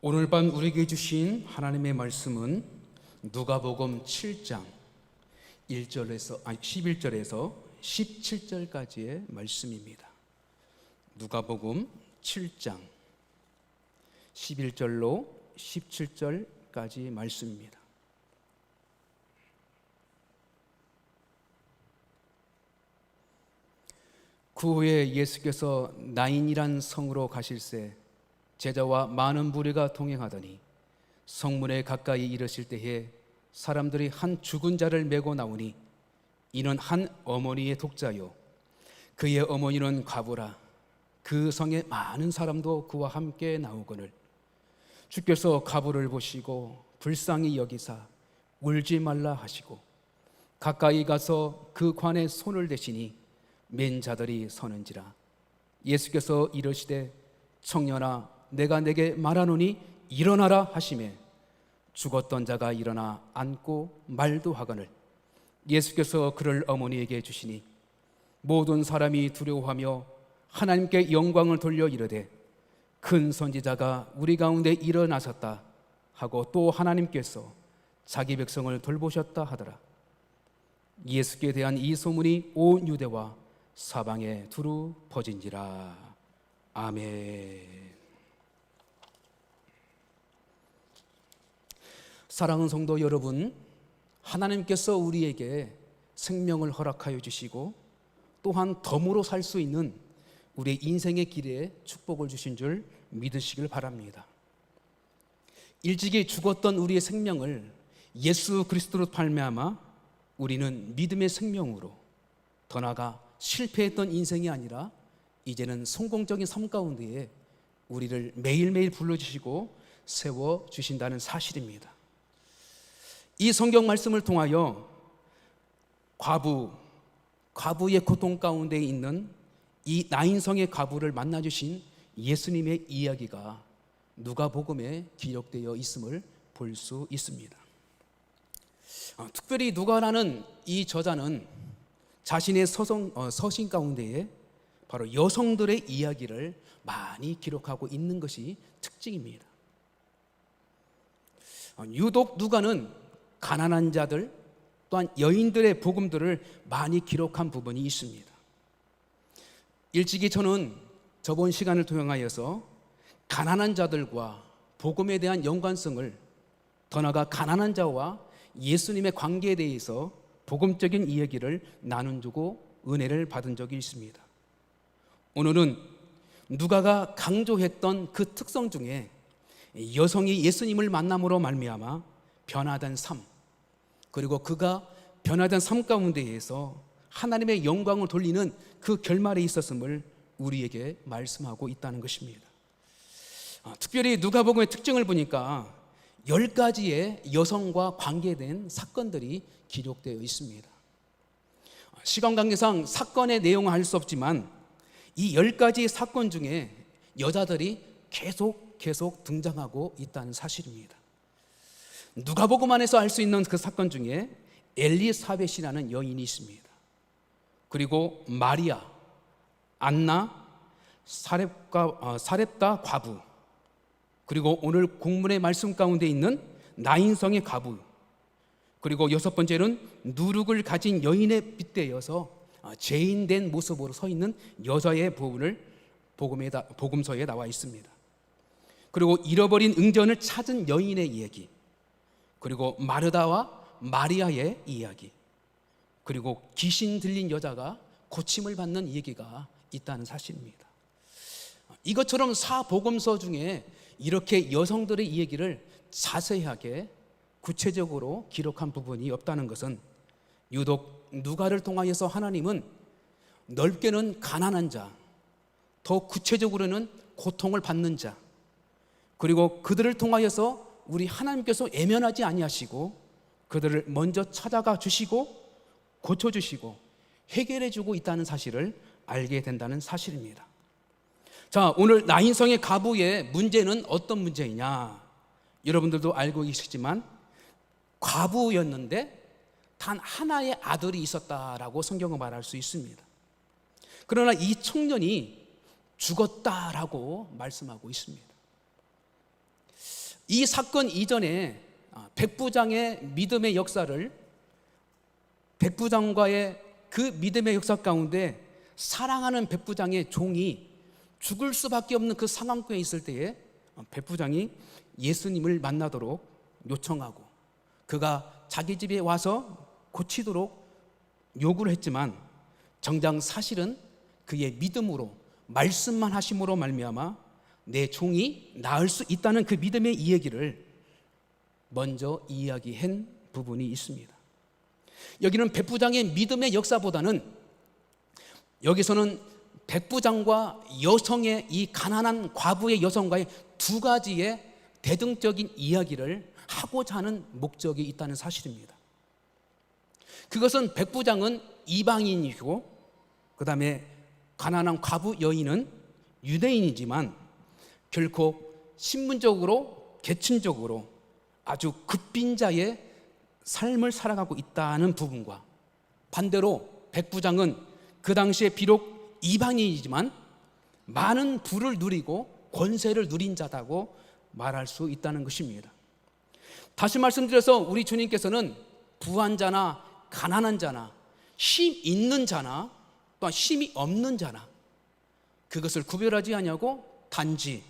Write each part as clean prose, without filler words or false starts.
오늘 밤 우리에게 주신 하나님의 말씀은 누가복음 7장 11절에서 17절까지의 말씀입니다. 누가복음 7장 11절로 17절까지 말씀입니다. 그 후에 예수께서 나인이란 성으로 가실새 제자와 많은 무리가 동행하더니 성문에 가까이 이르실 때에 사람들이 한 죽은 자를 메고 나오니 이는 한 어머니의 독자요 그의 어머니는 과부라. 그 성에 많은 사람도 그와 함께 나오거늘 주께서 과부를 보시고 불쌍히 여기사 울지 말라 하시고 가까이 가서 그 관에 손을 대시니 맨 자들이 서는지라. 예수께서 이르시되 청년아 내가 내게 말하노니 일어나라 하시매 죽었던 자가 일어나 앉고 말도 하거늘 예수께서 그를 어머니에게 주시니 모든 사람이 두려워하며 하나님께 영광을 돌려 이르되 큰 선지자가 우리 가운데 일어나셨다 하고 또 하나님께서 자기 백성을 돌보셨다 하더라. 예수께 대한 이 소문이 온 유대와 사방에 두루 퍼진지라. 아멘. 사랑하는 성도 여러분, 하나님께서 우리에게 생명을 허락하여 주시고 또한 덤으로 살 수 있는 우리의 인생의 길에 축복을 주신 줄 믿으시길 바랍니다. 일찍이 죽었던 우리의 생명을 예수 그리스도로 말미암아 우리는 믿음의 생명으로 더 나아가 실패했던 인생이 아니라 이제는 성공적인 삶 가운데에 우리를 매일매일 불러주시고 세워주신다는 사실입니다. 이 성경 말씀을 통하여 과부의 고통 가운데 있는 이 나인성의 과부를 만나주신 예수님의 이야기가 누가복음에 기록되어 있음을 볼 수 있습니다. 특별히 누가라는 이 저자는 자신의 서신 가운데에 바로 여성들의 이야기를 많이 기록하고 있는 것이 특징입니다. 유독 누가는 가난한 자들 또한 여인들의 복음들을 많이 기록한 부분이 있습니다. 일찍이 저는 저번 시간을 통하여서 가난한 자들과 복음에 대한 연관성을 더 나아가 가난한 자와 예수님의 관계에 대해서 복음적인 이야기를 나눠주고 은혜를 받은 적이 있습니다. 오늘은 누가가 강조했던 그 특성 중에 여성이 예수님을 만남으로 말미암아 변화된 삶, 그리고 그가 변화된 삶 가운데에서 하나님의 영광을 돌리는 그 결말에 있었음을 우리에게 말씀하고 있다는 것입니다. 특별히 누가복음의 특징을 보니까 10가지의 여성과 관계된 사건들이 기록되어 있습니다. 시간 관계상 사건의 내용을 알 수 없지만 이 10가지 사건 중에 여자들이 계속 등장하고 있다는 사실입니다. 누가복음 안에서 알 수 있는 그 사건 중에 엘리사벳이라는 여인이 있습니다. 그리고 마리아, 안나, 사렙다 과부, 그리고 오늘 본문의 말씀 가운데 있는 나인성의 과부, 그리고 6번째는 누룩을 가진 여인에 빗대어서 죄인된 모습으로 서 있는 여자의 부분을 복음서에 나와 있습니다. 그리고 잃어버린 응전을 찾은 여인의 이야기, 그리고 마르다와 마리아의 이야기, 그리고 귀신 들린 여자가 고침을 받는 얘기가 있다는 사실입니다. 이것처럼 사복음서 중에 이렇게 여성들의 이야기를 자세하게 구체적으로 기록한 부분이 없다는 것은 유독 누가를 통하여서 하나님은 넓게는 가난한 자, 더 구체적으로는 고통을 받는 자, 그리고 그들을 통하여서 우리 하나님께서 외면하지 아니하시고 그들을 먼저 찾아가 주시고 고쳐주시고 해결해 주고 있다는 사실을 알게 된다는 사실입니다. 자, 오늘 나인성의 과부의 문제는 어떤 문제이냐? 여러분들도 알고 계시지만 과부였는데 단 하나의 아들이 있었다라고 성경은 말할 수 있습니다. 그러나 이 청년이 죽었다라고 말씀하고 있습니다. 이 사건 이전에 백부장의 믿음의 역사를, 백부장과의 그 믿음의 역사 가운데 사랑하는 백부장의 종이 죽을 수밖에 없는 그 상황에 있을 때에 백부장이 예수님을 만나도록 요청하고 그가 자기 집에 와서 고치도록 요구를 했지만 정작 사실은 그의 믿음으로, 말씀만 하심으로 말미암아 내 종이 나을 수 있다는 그 믿음의 이야기를 먼저 이야기한 부분이 있습니다. 여기는 백부장의 믿음의 역사보다는 여기서는 백부장과 여성의, 이 가난한 과부의 여성과의 두 가지의 대등적인 이야기를 하고자 하는 목적이 있다는 사실입니다. 그것은 백부장은 이방인이고 그 다음에 가난한 과부 여인은 유대인이지만 결코 신분적으로, 계층적으로 아주 급빈자의 삶을 살아가고 있다는 부분과 반대로 백부장은 그 당시에 비록 이방인이지만 많은 부를 누리고 권세를 누린 자다고 말할 수 있다는 것입니다. 다시 말씀드려서 우리 주님께서는 부한 자나 가난한 자나 힘 있는 자나 또한 힘이 없는 자나 그것을 구별하지 아니하고 단지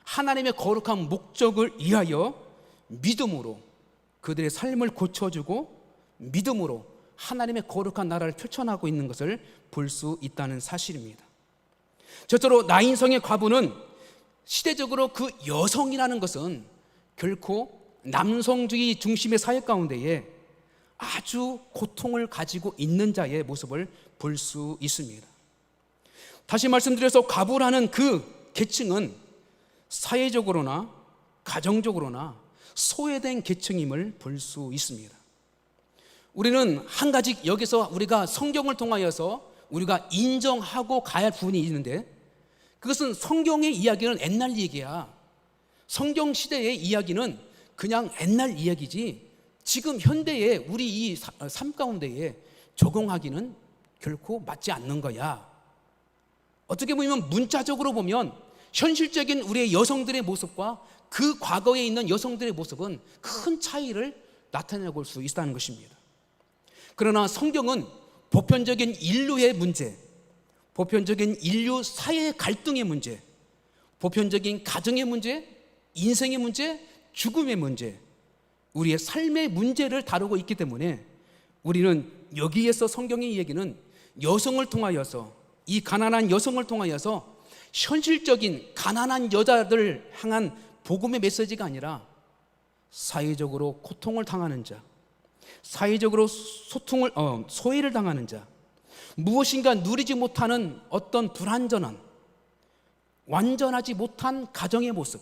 하나님의 거룩한 목적을 위하여 믿음으로 그들의 삶을 고쳐주고 믿음으로 하나님의 거룩한 나라를 펼쳐나가고 있는 것을 볼 수 있다는 사실입니다. 저처럼 나인성의 과부는 시대적으로 그 여성이라는 것은 결코 남성주의 중심의 사회 가운데에 아주 고통을 가지고 있는 자의 모습을 볼 수 있습니다. 다시 말씀드려서 과부라는 그 계층은 사회적으로나 가정적으로나 소외된 계층임을 볼 수 있습니다. 우리는 한 가지 여기서 우리가 성경을 통하여서 우리가 인정하고 가야 할 부분이 있는데 그것은 성경의 이야기는 옛날 얘기야. 성경 시대의 이야기는 그냥 옛날 이야기지 지금 현대에 우리 이 삶 가운데에 적용하기는 결코 맞지 않는 거야. 어떻게 보면 문자적으로 보면 현실적인 우리의 여성들의 모습과 그 과거에 있는 여성들의 모습은 큰 차이를 나타내 볼 수 있다는 것입니다. 그러나 성경은 보편적인 인류의 문제, 보편적인 인류 사회의 갈등의 문제, 보편적인 가정의 문제, 인생의 문제, 죽음의 문제, 우리의 삶의 문제를 다루고 있기 때문에 우리는 여기에서 성경의 얘기는 여성을 통하여서, 이 가난한 여성을 통하여서 현실적인 가난한 여자들 향한 복음의 메시지가 아니라 사회적으로 고통을 당하는 자, 사회적으로 소외를 당하는 자, 무엇인가 누리지 못하는 어떤 불완전한, 완전하지 못한 가정의 모습,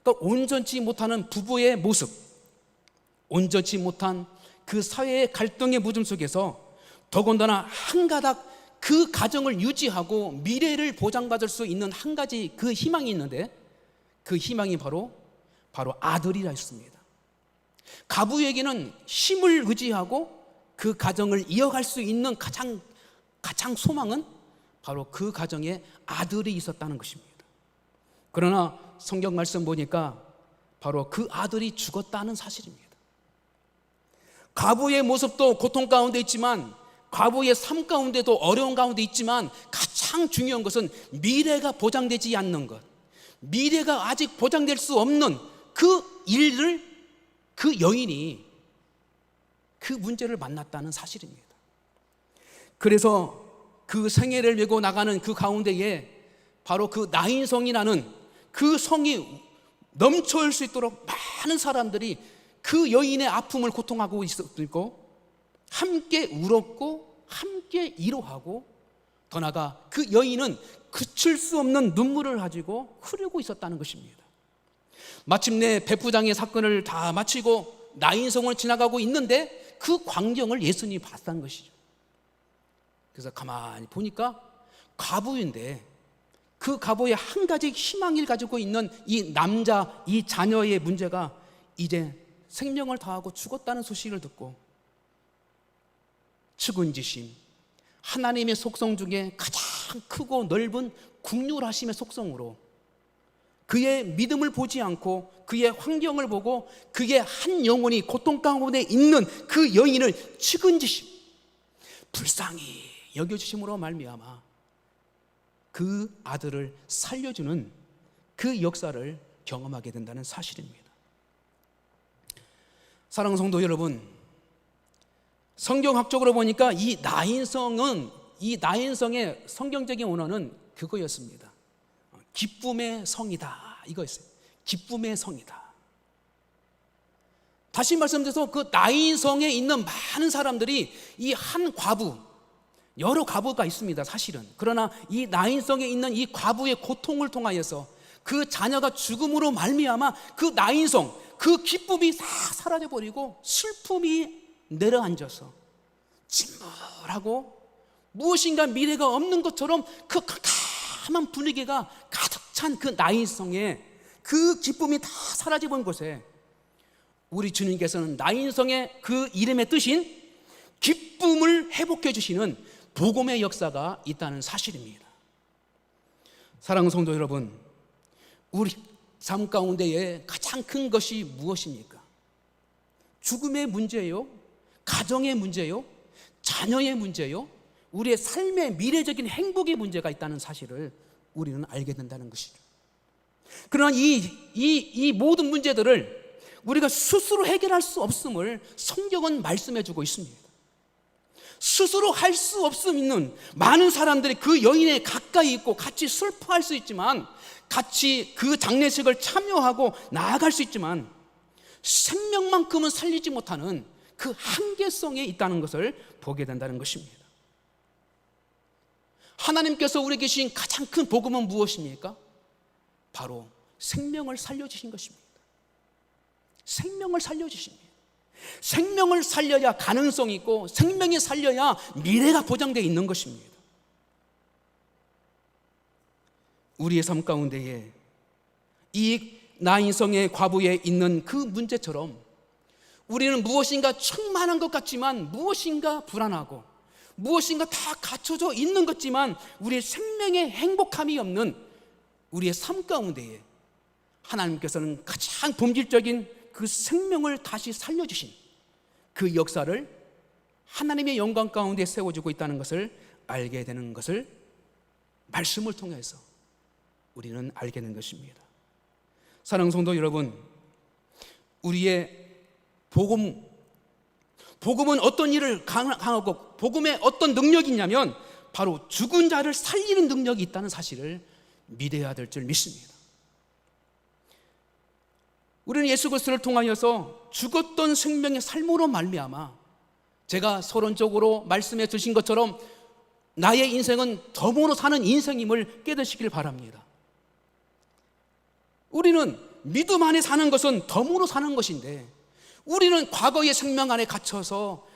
또 온전치 못하는 부부의 모습, 온전치 못한 그 사회의 갈등의 무즘 속에서 더군다나 한 가닥 그 가정을 유지하고 미래를 보장받을 수 있는 한 가지 그 희망이 있는데 그 희망이 바로 아들이라 했습니다. 가부에게는 힘을 의지하고 그 가정을 이어갈 수 있는 가장 소망은 바로 그 가정에 아들이 있었다는 것입니다. 그러나 성경 말씀 보니까 바로 그 아들이 죽었다는 사실입니다. 가부의 모습도 고통 가운데 있지만 과부의 삶 가운데도 어려운 가운데 있지만 가장 중요한 것은 미래가 보장되지 않는 것, 미래가 아직 보장될 수 없는 그 일을 그 여인이 그 문제를 만났다는 사실입니다. 그래서 그 생애를 메고 나가는 그 가운데에 바로 그 나인성이라는 그 성이 넘쳐올 수 있도록 많은 사람들이 그 여인의 아픔을 고통하고 있었고 함께 울었고 함께 위로하고 더 나아가 그 여인은 그칠 수 없는 눈물을 가지고 흐르고 있었다는 것입니다. 마침내 백부장의 사건을 다 마치고 나인성을 지나가고 있는데 그 광경을 예수님이 봤다는 것이죠. 그래서 가만히 보니까 과부인데 그 과부의 한 가지 희망을 가지고 있는 이 남자, 이 자녀의 문제가 이제 생명을 다하고 죽었다는 소식을 듣고 측은지심, 하나님의 속성 중에 가장 크고 넓은 긍휼하심의 속성으로 그의 믿음을 보지 않고 그의 환경을 보고 그의 한 영혼이 고통 가운데 있는 그 여인을 측은지심, 불쌍히 여겨주심으로 말미암아 그 아들을 살려주는 그 역사를 경험하게 된다는 사실입니다. 사랑하는 성도 여러분, 성경학적으로 보니까 이 나인성의 성경적인 원어는 그거였습니다. 기쁨의 성이다, 이거였어요. 기쁨의 성이다. 다시 말씀드려서 그 나인성에 있는 많은 사람들이 이 한 과부, 여러 과부가 있습니다, 사실은. 그러나 이 나인성에 있는 이 과부의 고통을 통하여서 그 자녀가 죽음으로 말미암아 그 나인성, 그 기쁨이 다 사라져버리고 슬픔이 내려앉아서 침울하고 무엇인가 미래가 없는 것처럼 그 캄캄한 분위기가 가득 찬 그 나인성에 그 기쁨이 다 사라져버린 곳에 우리 주님께서는 나인성의 그 이름의 뜻인 기쁨을 회복해 주시는 복음의 역사가 있다는 사실입니다. 사랑하는 성도 여러분, 우리 삶 가운데에 가장 큰 것이 무엇입니까? 죽음의 문제요? 가정의 문제요? 자녀의 문제요? 우리의 삶의 미래적인 행복의 문제가 있다는 사실을 우리는 알게 된다는 것이죠. 그러나 이 모든 문제들을 우리가 스스로 해결할 수 없음을 성경은 말씀해 주고 있습니다. 스스로 할 수 없는 많은 사람들이 그 여인에 가까이 있고 같이 슬퍼할 수 있지만, 같이 그 장례식을 참여하고 나아갈 수 있지만 생명만큼은 살리지 못하는 그 한계성에 있다는 것을 보게 된다는 것입니다. 하나님께서 우리에게 주신 가장 큰 복음은 무엇입니까? 바로 생명을 살려주신 것입니다. 생명을 살려주십니다. 생명을 살려야 가능성이 있고 생명이 살려야 미래가 보장되어 있는 것입니다. 우리의 삶 가운데에 이 나인성의 과부에 있는 그 문제처럼 우리는 무엇인가 충만한 것 같지만 무엇인가 불안하고 무엇인가 다 갖춰져 있는 것 같지만 우리의 생명에 행복함이 없는 우리의 삶 가운데에 하나님께서는 가장 본질적인 그 생명을 다시 살려주신 그 역사를 하나님의 영광 가운데 세워주고 있다는 것을 알게 되는 것을 말씀을 통해서 우리는 알게 된 것입니다. 사랑하는 성도 여러분, 우리의 복음은 어떤 일을 강하고 복음에 어떤 능력이 있냐면 바로 죽은 자를 살리는 능력이 있다는 사실을 믿어야 될 줄 믿습니다. 우리는 예수 그리스도를 통하여서 죽었던 생명의 삶으로 말미암아, 제가 서론적으로 말씀해 주신 것처럼 나의 인생은 덤으로 사는 인생임을 깨닫으시길 바랍니다. 우리는 믿음 안에 사는 것은 덤으로 사는 것인데, 우리는 과거의 생명 안에 갇혀서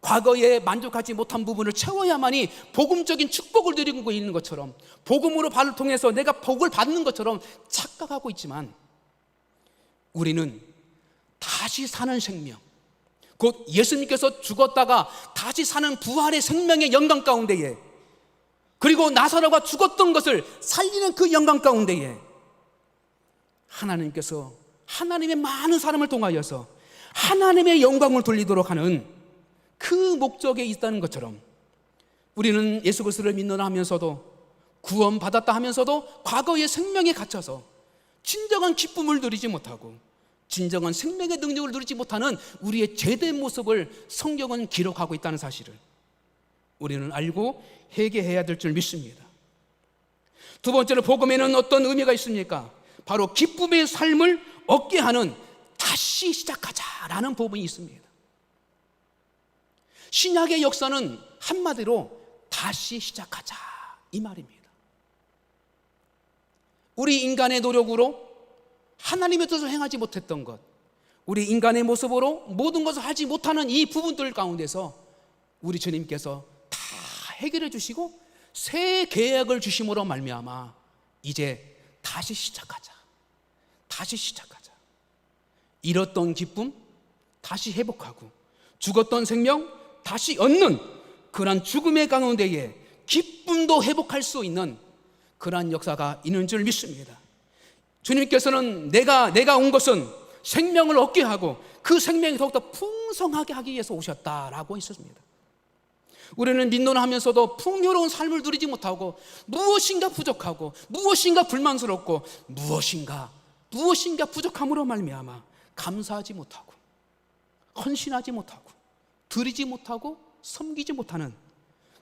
과거에 만족하지 못한 부분을 채워야만이 복음적인 축복을 누리고 있는 것처럼, 복음으로 발을 통해서 내가 복을 받는 것처럼 착각하고 있지만, 우리는 다시 사는 생명, 곧 예수님께서 죽었다가 다시 사는 부활의 생명의 영광 가운데에, 그리고 나사로가 죽었던 것을 살리는 그 영광 가운데에 하나님께서 하나님의 많은 사람을 통하여서 하나님의 영광을 돌리도록 하는 그 목적에 있다는 것처럼, 우리는 예수 그리스도를 믿노라 하면서도 구원받았다 하면서도 과거의 생명에 갇혀서 진정한 기쁨을 누리지 못하고 진정한 생명의 능력을 누리지 못하는 우리의 죄된 모습을 성경은 기록하고 있다는 사실을 우리는 알고 회개해야 될 줄 믿습니다. 두 번째로, 복음에는 어떤 의미가 있습니까? 바로 기쁨의 삶을 얻게 하는 다시 시작하자라는 부분이 있습니다. 신약의 역사는 한마디로 다시 시작하자, 이 말입니다. 우리 인간의 노력으로 하나님의 뜻을 행하지 못했던 것, 우리 인간의 모습으로 모든 것을 하지 못하는 이 부분들 가운데서 우리 주님께서 다 해결해 주시고 새 계약을 주심으로 말미암아 이제 다시 시작하자, 다시 시작하자. 잃었던 기쁨 다시 회복하고 죽었던 생명 다시 얻는 그러한 죽음의 가운데에 기쁨도 회복할 수 있는 그러한 역사가 있는 줄 믿습니다. 주님께서는 내가 온 것은 생명을 얻게 하고 그 생명이 더욱더 풍성하게 하기 위해서 오셨다라고 했습니다. 우리는 민노하면서도 풍요로운 삶을 누리지 못하고 무엇인가 부족하고 무엇인가 불만스럽고 무엇인가 부족함으로 말미암아 감사하지 못하고 헌신하지 못하고 드리지 못하고 섬기지 못하는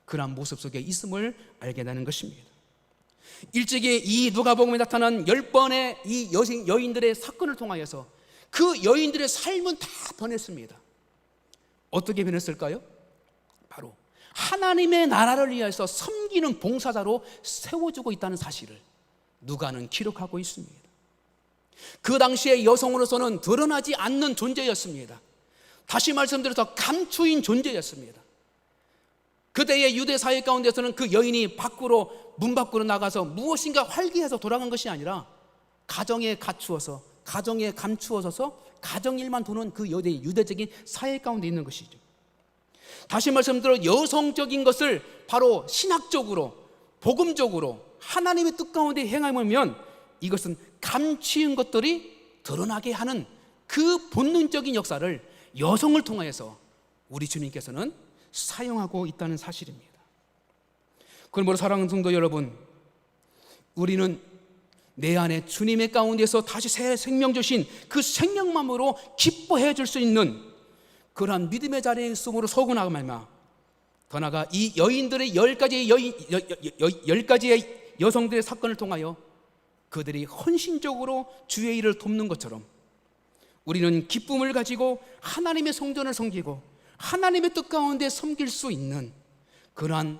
그러한 모습 속에 있음을 알게 되는 것입니다. 일찍이 이 누가복음에 나타난 10번의 이 여인들의 사건을 통하여서 그 여인들의 삶은 다 변했습니다. 어떻게 변했을까요? 바로 하나님의 나라를 위해서 섬기는 봉사자로 세워주고 있다는 사실을 누가는 기록하고 있습니다. 그 당시의 여성으로서는 드러나지 않는 존재였습니다. 다시 말씀드려서 감추인 존재였습니다. 그때의 유대 사회 가운데서는 그 여인이 문 밖으로 나가서 무엇인가 활기해서 돌아간 것이 아니라 가정에 감추어서 가정일만 도는 그 유대적인 사회 가운데 있는 것이죠. 다시 말씀드려 여성적인 것을 바로 신학적으로 복음적으로 하나님의 뜻 가운데 행하면 이것은 감추인 것들이 드러나게 하는 그 본능적인 역사를 여성을 통하여서 우리 주님께서는 사용하고 있다는 사실입니다. 그러므로 사랑하는 성도 여러분, 우리는 내 안에 주님의 가운데서 다시 새 생명 주신 그 생명만으로 기뻐해 줄 수 있는 그러한 믿음의 자리에 있음으로 서고 나가면 더 나아가 이 여인들의 10가지의 여성들의 사건을 통하여 그들이 헌신적으로 주의 일을 돕는 것처럼 우리는 기쁨을 가지고 하나님의 성전을 섬기고 하나님의 뜻 가운데 섬길 수 있는 그러한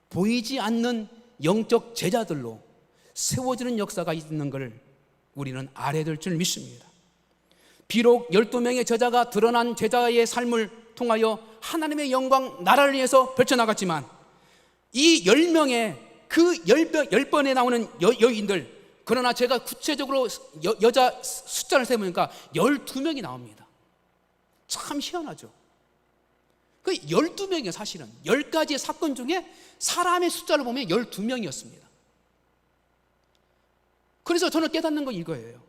보이지 않는 영적 제자들로 세워지는 역사가 있는 것을 우리는 알아야 될 줄 믿습니다. 비록 12명의 제자가 드러난 제자의 삶을 통하여 하나님의 영광 나라를 위해서 펼쳐나갔지만 이 10명의 그 10번에 나오는 여인들, 그러나 제가 구체적으로 여자 숫자를 세보니까 12명이 나옵니다. 참 희한하죠. 그 12명이 사실은 10가지의 사건 중에 사람의 숫자를 보면 12명이었습니다. 그래서 저는 깨닫는 건 이거예요.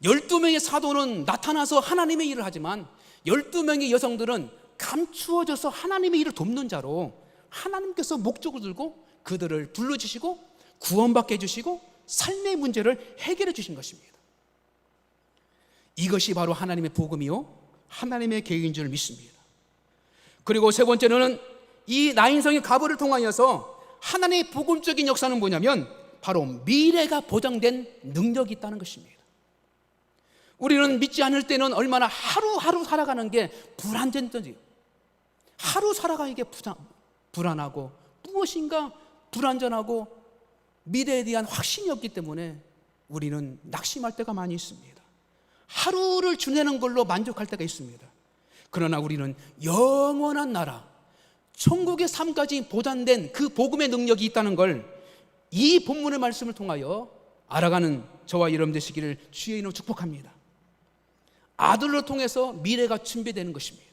12명의 사도는 나타나서 하나님의 일을 하지만 12명의 여성들은 감추어져서 하나님의 일을 돕는 자로 하나님께서 목적을 들고 그들을 불러주시고 구원받게 해주시고 삶의 문제를 해결해 주신 것입니다. 이것이 바로 하나님의 복음이요 하나님의 계획인 줄 믿습니다. 그리고 세 번째로는 이 나인성의 가부를 통하여서 하나님의 복음적인 역사는 뭐냐면 바로 미래가 보장된 능력이 있다는 것입니다. 우리는 믿지 않을 때는 얼마나 하루하루 살아가는 게 불안전지, 하루 살아가는 게 불안하고 무엇인가 불안전하고 미래에 대한 확신이 없기 때문에 우리는 낙심할 때가 많이 있습니다. 하루를 지내는 걸로 만족할 때가 있습니다. 그러나 우리는 영원한 나라, 천국의 삶까지 보장된 그 복음의 능력이 있다는 걸 이 본문의 말씀을 통하여 알아가는 저와 여러분 되시기를 주의 이름으로 축복합니다. 아들로 통해서 미래가 준비되는 것입니다.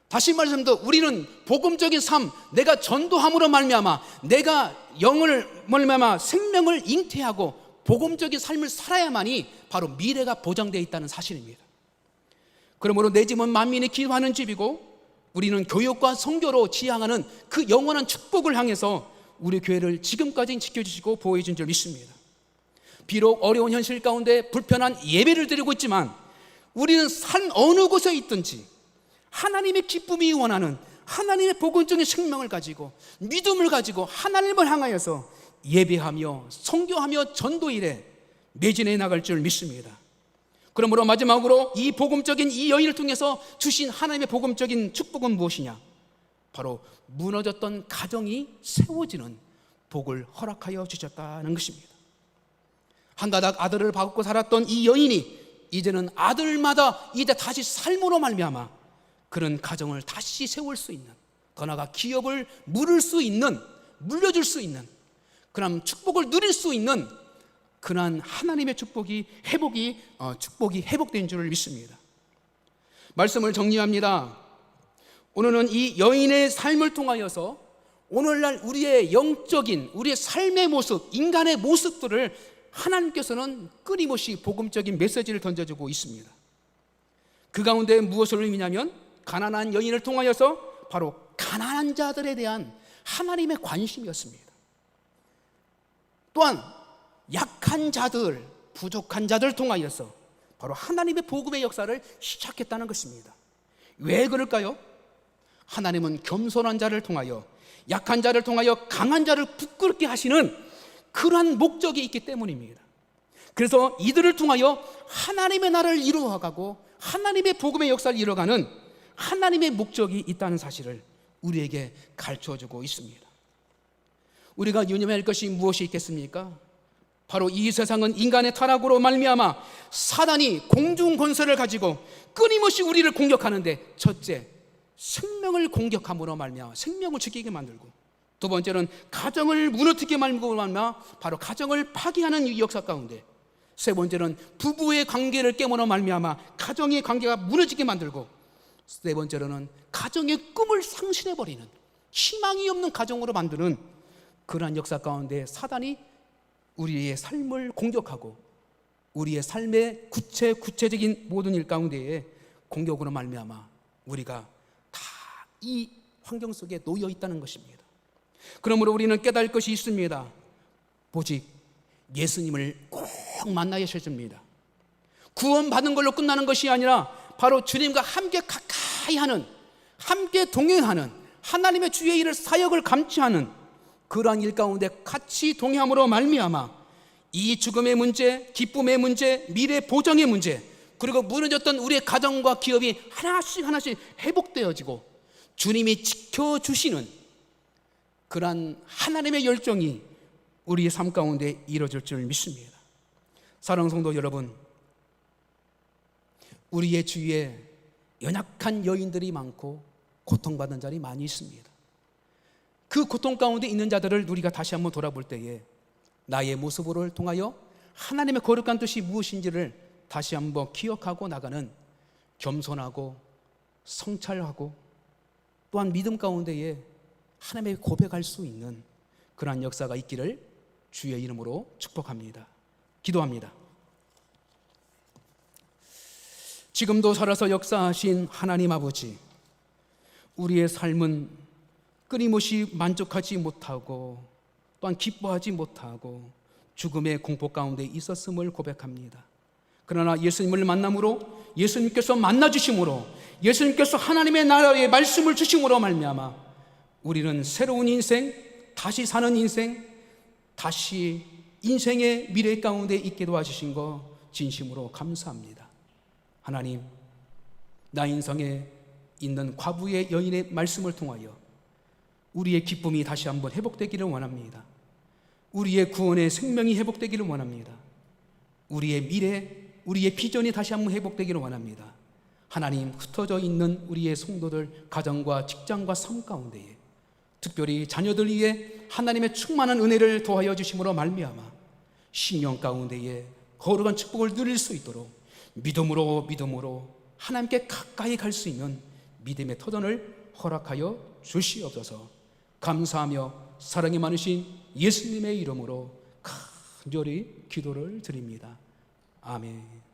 다시 말씀드려 우리는 복음적인 삶, 내가 전도함으로 말미암아 내가 영을 말미암아 생명을 잉태하고 복음적인 삶을 살아야만이 바로 미래가 보장되어 있다는 사실입니다. 그러므로 내 집은 만민이 기도하는 집이고 우리는 교육과 선교로 지향하는 그 영원한 축복을 향해서 우리 교회를 지금까지 지켜주시고 보호해 준 줄 믿습니다. 비록 어려운 현실 가운데 불편한 예배를 드리고 있지만 우리는 산 어느 곳에 있든지 하나님의 기쁨이 원하는 하나님의 복음적인 생명을 가지고 믿음을 가지고 하나님을 향하여서 예배하며 선교하며 전도일에 매진해 나갈 줄 믿습니다. 그러므로 마지막으로 이 복음적인 이 여인을 통해서 주신 하나님의 복음적인 축복은 무엇이냐? 바로 무너졌던 가정이 세워지는 복을 허락하여 주셨다는 것입니다. 한 가닥 아들을 받고 살았던 이 여인이 이제는 아들마다 이제 다시 삶으로 말미암아 그런 가정을 다시 세울 수 있는, 더 나아가 기업을 물려줄 수 있는 그런 축복을 누릴 수 있는 그러한 하나님의 축복이 회복된 줄을 믿습니다. 말씀을 정리합니다. 오늘은 이 여인의 삶을 통하여서 오늘날 우리의 영적인 우리의 삶의 모습, 인간의 모습들을 하나님께서는 끊임없이 복음적인 메시지를 던져주고 있습니다. 그 가운데 무엇을 의미냐면 가난한 여인을 통하여서 바로 가난한 자들에 대한 하나님의 관심이었습니다. 또한 약한 자들, 부족한 자들을 통하여서 바로 하나님의 복음의 역사를 시작했다는 것입니다. 왜 그럴까요? 하나님은 겸손한 자를 통하여, 약한 자를 통하여 강한 자를 부끄럽게 하시는 그러한 목적이 있기 때문입니다. 그래서 이들을 통하여 하나님의 나라를 이루어가고 하나님의 복음의 역사를 이루어가는 하나님의 목적이 있다는 사실을 우리에게 가르쳐주고 있습니다. 우리가 유념해야 할 것이 무엇이 있겠습니까? 바로 이 세상은 인간의 타락으로 말미암아 사단이 공중 권세를 가지고 끊임없이 우리를 공격하는데, 첫째, 생명을 공격함으로 말미암아 생명을 죽이게 만들고, 두 번째는 가정을 무너뜨리게 말미암아 바로 가정을 파괴하는 이 역사 가운데, 세 번째는 부부의 관계를 깨므로 말미암아 가정의 관계가 무너지게 만들고, 네 번째로는 가정의 꿈을 상실해버리는, 희망이 없는 가정으로 만드는 그러한 역사 가운데 사단이 우리의 삶을 공격하고 우리의 삶의 구체적인 모든 일 가운데에 공격으로 말미암아 우리가 다 이 환경 속에 놓여 있다는 것입니다. 그러므로 우리는 깨달을 것이 있습니다. 오직 예수님을 꼭 만나야 하십니다. 구원받은 걸로 끝나는 것이 아니라 바로 주님과 함께 가까이 하는, 함께 동행하는, 하나님의 주의 일을, 사역을 감취하는 그러한 일 가운데 같이 동행함으로 말미암아 이 죽음의 문제, 기쁨의 문제, 미래 보장의 문제, 그리고 무너졌던 우리의 가정과 기업이 하나씩 회복되어지고 주님이 지켜주시는 그러한 하나님의 열정이 우리의 삶 가운데 이루어질 줄 믿습니다. 사랑하는 성도 여러분, 우리의 주위에 연약한 여인들이 많고 고통받는 자들이 많이 있습니다. 그 고통 가운데 있는 자들을 우리가 다시 한번 돌아볼 때에 나의 모습을 통하여 하나님의 거룩한 뜻이 무엇인지를 다시 한번 기억하고 나가는 겸손하고 성찰하고 또한 믿음 가운데에 하나님의 고백할 수 있는 그러한 역사가 있기를 주의 이름으로 축복합니다. 기도합니다. 지금도 살아서 역사하신 하나님 아버지, 우리의 삶은 끊임없이 만족하지 못하고 또한 기뻐하지 못하고 죽음의 공포 가운데 있었음을 고백합니다. 그러나 예수님을 만남으로, 예수님께서 만나주심으로, 예수님께서 하나님의 나라의 말씀을 주심으로 말미암아 우리는 새로운 인생, 다시 사는 인생, 다시 인생의 미래 가운데 있게 도와주신 거 진심으로 감사합니다. 하나님, 나 인생에 있는 과부의 여인의 말씀을 통하여 우리의 기쁨이 다시 한번 회복되기를 원합니다. 우리의 구원의 생명이 회복되기를 원합니다. 우리의 미래, 우리의 비전이 다시 한번 회복되기를 원합니다. 하나님, 흩어져 있는 우리의 성도들 가정과 직장과 삶 가운데에 특별히 자녀들 위해 하나님의 충만한 은혜를 도하여 주심으로 말미암아 신령 가운데에 거룩한 축복을 누릴 수 있도록 믿음으로 하나님께 가까이 갈 수 있는 믿음의 터전을 허락하여 주시옵소서. 감사하며 사랑이 많으신 예수님의 이름으로 간절히 기도를 드립니다. 아멘.